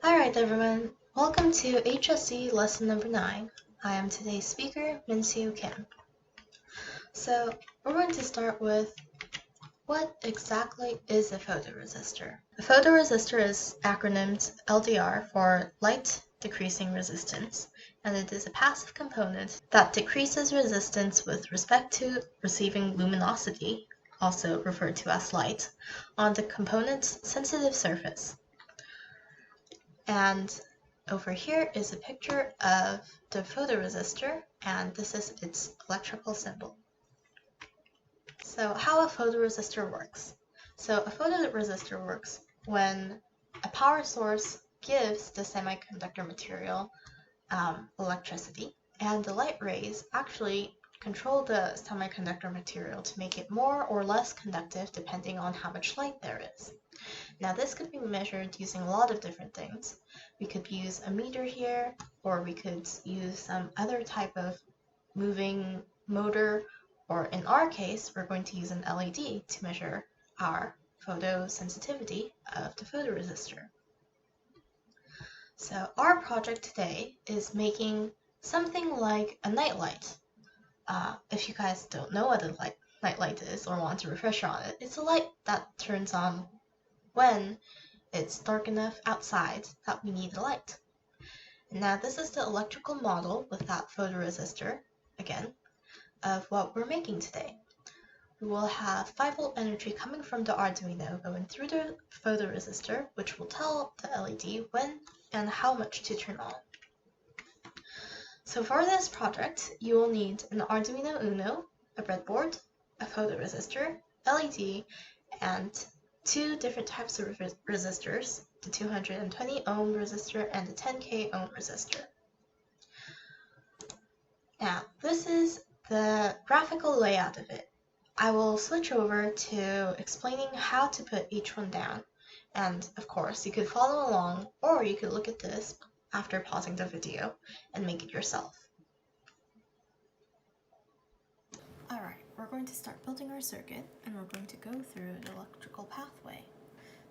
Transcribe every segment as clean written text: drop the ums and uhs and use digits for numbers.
Alright everyone, welcome to HSC Lesson number 9. I am today's speaker, Minsiu Kim. So, we're going to start with what exactly is a photoresistor? A photoresistor is acronymed LDR for Light Decreasing Resistance, and it is a passive component that decreases resistance with respect to receiving luminosity, also referred to as light, on the component's sensitive surface. And over here is a picture of the photoresistor, and this is its electrical symbol. So how a photoresistor works. So a photoresistor works when a power source gives the semiconductor material electricity, and the light rays actually control the semiconductor material to make it more or less conductive depending on how much light there is. Now this could be measured using a lot of different things. We could use a meter here, or we could use some other type of moving motor, or in our case, we're going to use an LED to measure our photosensitivity of the photoresistor. So our project today is making something like a nightlight. If you guys don't know what a nightlight is or want a refresher on it, it's a light that turns on when it's dark enough outside that we need a light. And now this is the electrical model with that photoresistor, again, of what we're making today. We will have 5-volt energy coming from the Arduino going through the photoresistor, which will tell the LED when and how much to turn on. So for this project, you will need an Arduino Uno, a breadboard, a photoresistor, LED, and 2 different types of resistors, the 220 ohm resistor and the 10K ohm resistor. Now, this is the graphical layout of it. I will switch over to explaining how to put each one down. And of course, you could follow along, or you could look at this after pausing the video and make it yourself. Alright, we're going to start building our circuit, and we're going to go through the electrical pathway.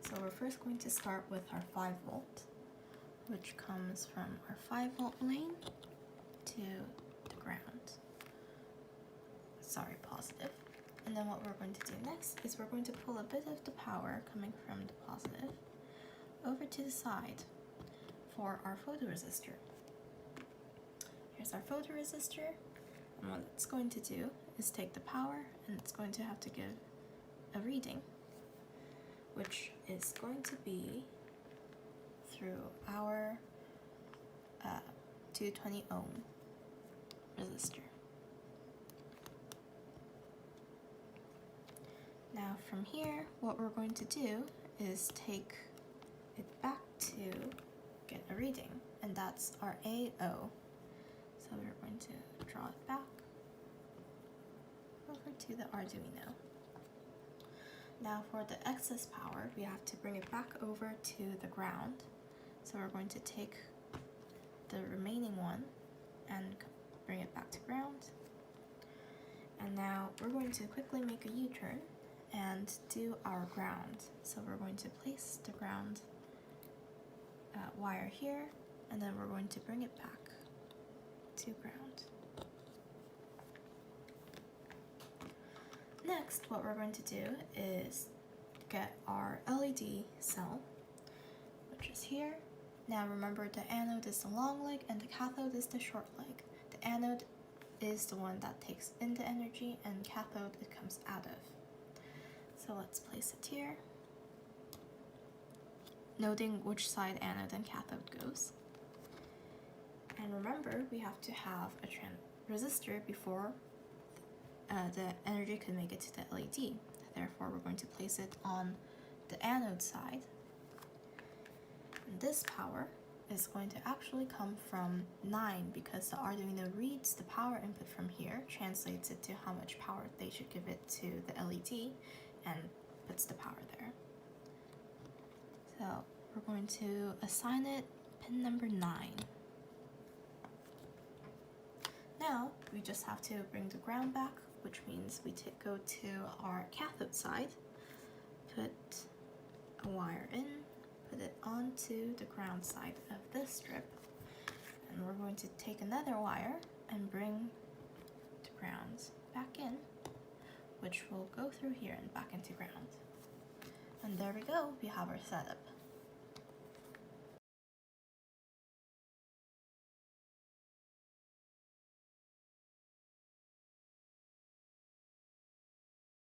So we're first going to start with our 5-volt, which comes from our 5-volt lane to the ground. Sorry, positive. And then what we're going to do next is we're going to pull a bit of the power coming from the positive over to the side for our photoresistor. Here's our photoresistor, and what it's going to do is take the power, and it's going to have to give a reading, which is going to be through our 220 ohm resistor. Now from here, what we're going to do is take it back to get a reading, and that's our AO. So we're going to draw it back over to the Arduino. Now for the excess power, we have to bring it back over to the ground. So we're going to take the remaining one and bring it back to ground. And now we're going to quickly make a U-turn and do our ground. So we're going to place the ground wire here, and then we're going to bring it back to ground. Next, what we're going to do is get our LED cell, which is here. Now remember, the anode is the long leg and the cathode is the short leg. The anode is the one that takes in the energy, and cathode it comes out of. So let's place it here, noting which side anode and cathode goes. And remember, we have to have a resistor before the energy can make it to the LED. Therefore, we're going to place it on the anode side. And this power is going to actually come from 9, because the Arduino reads the power input from here, translates it to how much power they should give it to the LED, and puts the power there. So we're going to assign it pin number 9. Now we just have to bring the ground back, which means we go to our cathode side, put a wire in, put it onto the ground side of this strip. And we're going to take another wire and bring the ground back in, which will go through here and back into ground. And there we go, we have our setup.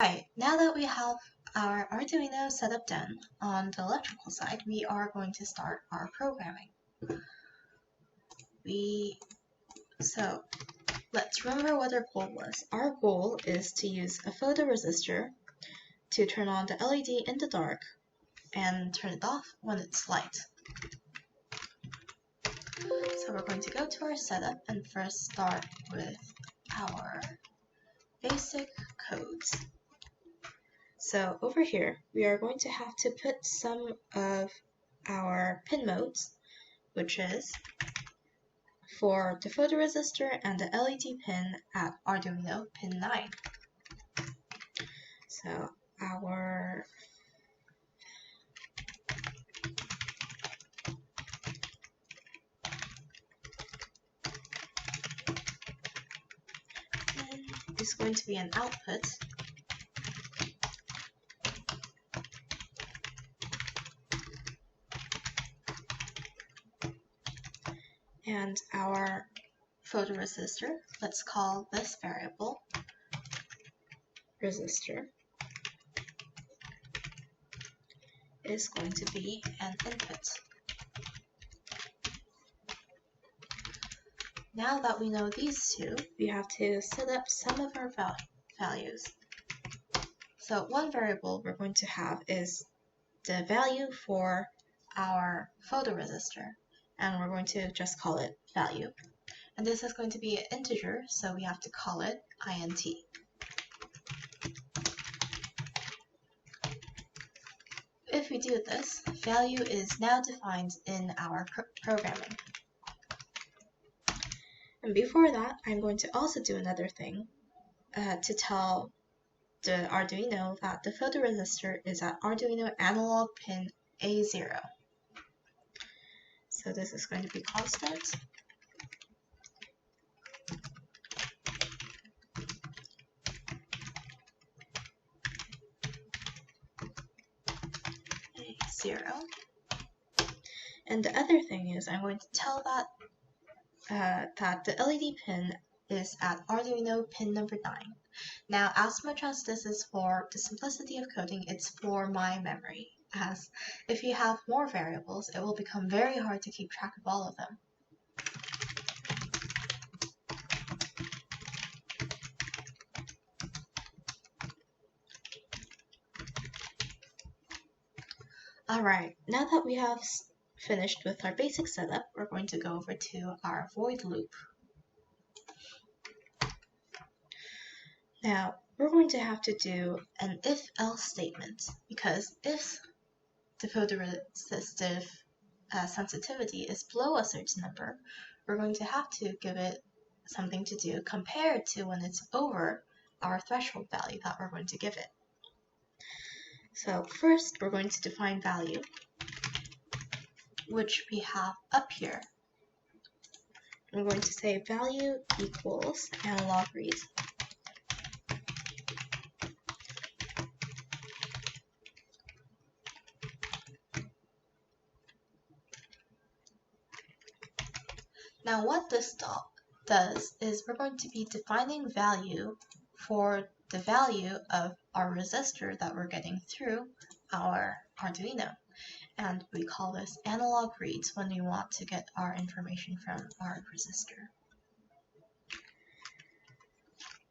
Right, now that we have our Arduino setup done on the electrical side, we are going to start our programming. So let's remember what our goal was. Our goal is to use a photoresistor to turn on the LED in the dark and turn it off when it's light. So we're going to go to our setup and first start with our basic codes. So over here, we are going to have to put some of our pin modes, which is for the photoresistor and the LED pin at Arduino pin 9. So our pin is going to be an output. And our photoresistor, let's call this variable resistor, is going to be an input. Now that we know these two, we have to set up some of our values. So one variable we're going to have is the value for our photoresistor, and we're going to just call it value. And this is going to be an integer, so we have to call it int. If we do this, value is now defined in our programming. And before that, I'm going to also do another thing to tell the Arduino that the photoresistor is at Arduino analog pin A0. So this is going to be constant. A0. And the other thing is I'm going to tell that the LED pin is at Arduino pin number 9. Now, as much as this is for the simplicity of coding, it's for my memory, as if you have more variables, it will become very hard to keep track of all of them. Alright, now that we have finished with our basic setup, we're going to go over to our void loop. Now, we're going to have to do an if-else statement, because if the photoresistive sensitivity is below a certain number, we're going to have to give it something to do compared to when it's over our threshold value that we're going to give it. So first, we're going to define value, which we have up here. We're going to say value equals analog read. Now what this does is we're going to be defining value for the value of our resistor that we're getting through our Arduino. And we call this analog reads when we want to get our information from our resistor.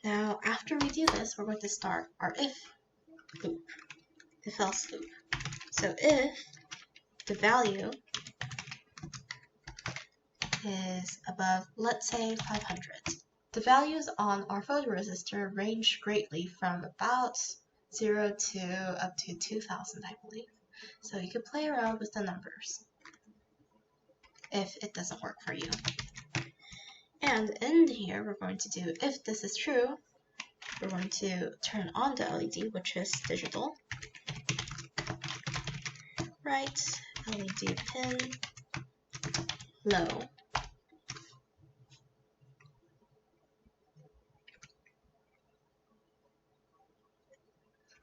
Now after we do this, we're going to start our if-else loop. So if the value is above, let's say, 500. The values on our photoresistor range greatly from about 0 to up to 2000, I believe. So you could play around with the numbers if it doesn't work for you. And in here, we're going to do, if this is true, we're going to turn on the LED, which is digital. Right, LED pin low.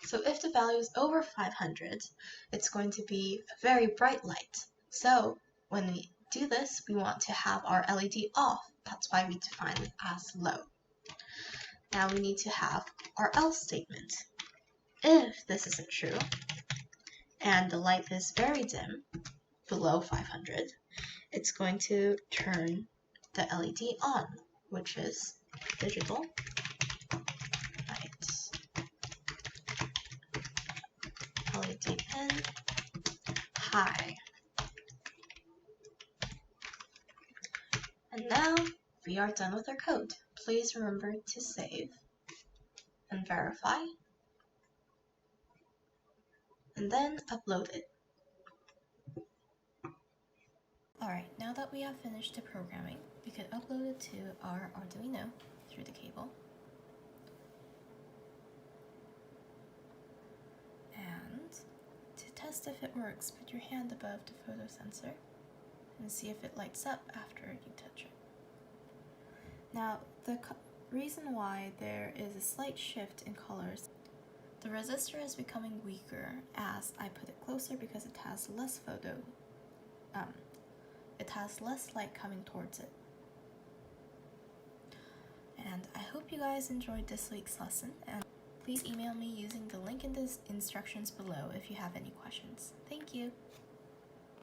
So if the value is over 500, it's going to be a very bright light. So when we do this, we want to have our LED off. That's why we define it as low. Now we need to have our else statement. If this isn't true, and the light is very dim, below 500, it's going to turn the LED on, which is digital light. LED pin high. And now we are done with our code. Please remember to save and verify, and then upload it. Alright, now that we have finished the programming, we can upload it to our Arduino through the cable. And to test if it works, put your hand above the photo sensor and see if it lights up after you touch it. Now, the reason why there is a slight shift in colors, the resistor is becoming weaker as I put it closer because it has less light coming towards it. And I hope you guys enjoyed this week's lesson, and please email me using the link in the instructions below if you have any questions. Thank you!